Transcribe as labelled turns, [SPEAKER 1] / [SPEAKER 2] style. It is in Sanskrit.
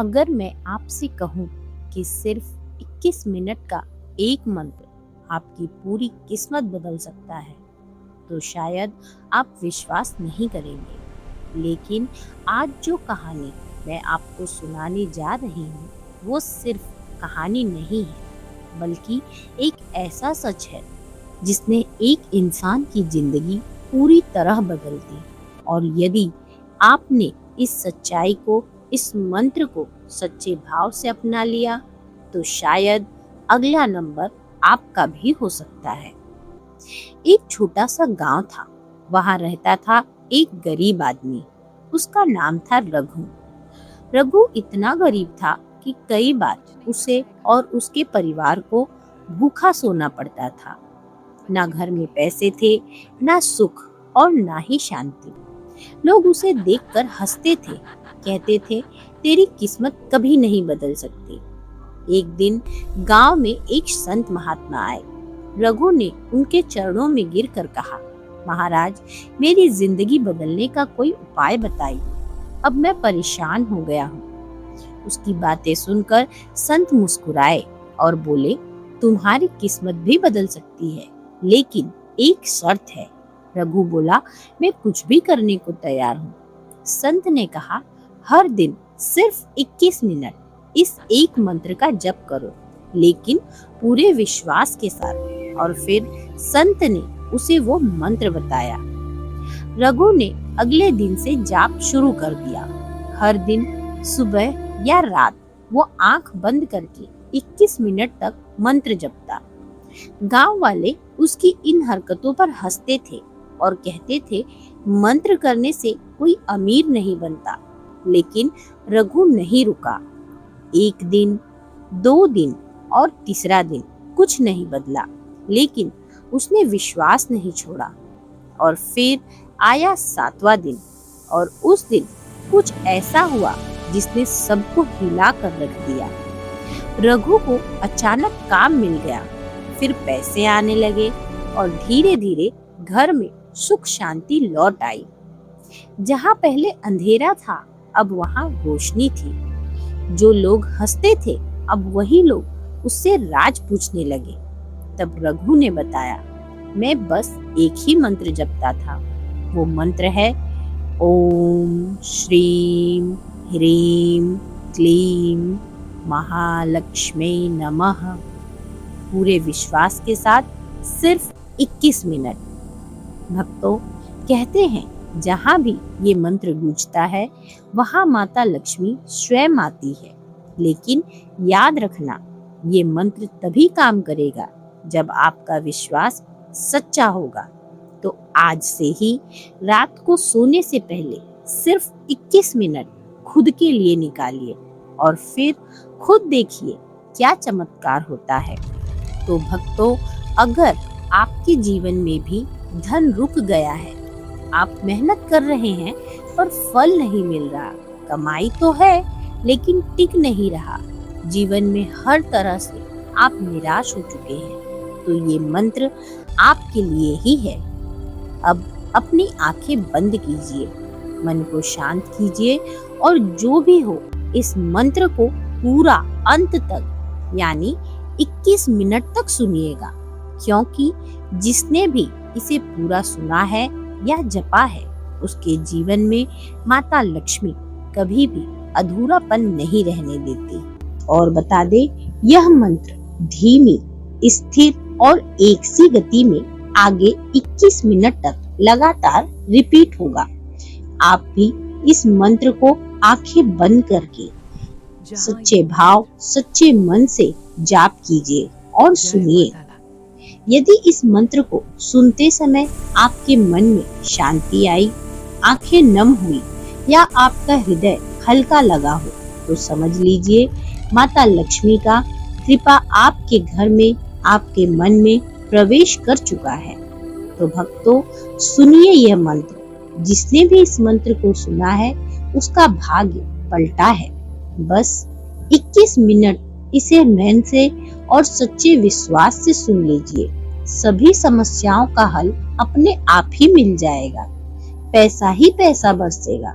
[SPEAKER 1] अगर मैं आपसे कहूं कि सिर्फ 21 मिनट का एक मंत्र आपकी पूरी किस्मत बदल सकता है, तो शायद आप विश्वास नहीं करेंगे। लेकिन आज जो कहानी मैं आपको सुनाने जा रही हूँ, वो सिर्फ कहानी नहीं है, बल्कि एक ऐसा सच है जिसने एक इंसान की जिंदगी पूरी तरह बदल दी। और यदि आपने इस सच्चाई को, इस मंत्र को सच्चे भाव से अपना लिया, तो शायद अगला नंबर आपका भी हो सकता है। एक छोटा सा गांव था। वहां रहता था एक गरीब आदमी। उसका नाम था रघु। रघु इतना गरीब था कि कई बार उसे और उसके परिवार को भूखा सोना पड़ता था। ना घर में पैसे थे, ना सुख और ना ही शांति। लोग उसे देखकर हंसते थे, कहते थे, तेरी किस्मत कभी नहीं बदल सकती। एक दिन गांव में एक संत महात्मा आए। रघु ने उनके चरणों में गिरकर कहा, महाराज, मेरी जिंदगी बदलने का कोई उपाय बताइए। अब मैं परेशान हो गया हूँ। उसकी बातें सुनकर संत मुस्कुराए और बोले, तुम्हारी किस्मत भी बदल सकती है, लेकिन एक शर्त है। रघु बोला, मैं कुछ भी करने को तैयार हूँ। संत ने कहा, हर दिन सिर्फ 21 मिनट इस एक मंत्र का जप करो, लेकिन पूरे विश्वास के साथ। और फिर संत ने उसे वो मंत्र बताया। रघु ने अगले दिन से जाप शुरू कर दिया। हर दिन सुबह या रात वो आंख बंद करके 21 मिनट तक मंत्र जपता। गांव वाले उसकी इन हरकतों पर हंसते थे और कहते थे, मंत्र करने से कोई अमीर नहीं बनता। लेकिन रघु नहीं रुका। एक दिन, 2 दिन और तीसरा दिन कुछ नहीं बदला, लेकिन उसने विश्वास नहीं छोड़ा। और फिर आया 7वां दिन, और उस दिन कुछ ऐसा हुआ जिसने सबको हिला कर रख दिया। रघु को अचानक काम मिल गया, फिर पैसे आने लगे और धीरे धीरे घर में सुख शांति लौट आई। जहाँ पहले अंधेरा था, अब वहाँ रोशनी थी। जो लोग हंसते थे, अब वही लोग उससे राज पूछने लगे। तब रघु ने बताया, मैं बस एक ही मंत्र जपता था। वो मंत्र है, ओम श्रीम ह्रीम क्लीम महालक्ष्मी नमः। पूरे विश्वास के साथ सिर्फ 21 मिनट। भक्तों, कहते हैं, जहाँ भी ये मंत्र गूंजता है, वहाँ माता लक्ष्मी स्वयं आती है। लेकिन याद रखना, ये मंत्र तभी काम करेगा जब आपका विश्वास सच्चा होगा। तो आज से ही रात को सोने से पहले सिर्फ 21 मिनट खुद के लिए निकालिए और फिर खुद देखिए क्या चमत्कार होता है। तो भक्तों, अगर आपके जीवन में भी धन रुक गया है, आप मेहनत कर रहे हैं पर फल नहीं मिल रहा, कमाई तो है लेकिन टिक नहीं रहा, जीवन में हर तरह से आप निराश हो चुके हैं, तो ये मंत्र आपके लिए ही है। अब अपनी आंखें बंद कीजिए, मन को शांत कीजिए और जो भी हो, इस मंत्र को पूरा अंत तक यानी 21 मिनट तक सुनिएगा, क्योंकि जिसने भी इसे पूरा सुना है या जपा है, उसके जीवन में माता लक्ष्मी कभी भी अधूरापन नहीं रहने देती। और बता दे, यह मंत्र धीमी, स्थिर और एक सी गति में आगे 21 मिनट तक लगातार रिपीट होगा। आप भी इस मंत्र को आंखें बंद करके सच्चे भाव, सच्चे मन से जाप कीजिए और सुनिए। यदि इस मंत्र को सुनते समय आपके मन में शांति आई, आंखें नम हुई या आपका हृदय हल्का लगा हो, तो समझ लीजिए माता लक्ष्मी का कृपा आपके घर में, आपके मन में प्रवेश कर चुका है। तो भक्तों, सुनिए यह मंत्र। जिसने भी इस मंत्र को सुना है, उसका भाग्य पलटा है। बस 21 मिनट इसे मन से और सच्चे विश्वास से सुन लीजिए। सभी समस्याओं का हल अपने आप ही मिल जाएगा। पैसा ही पैसा बरसेगा।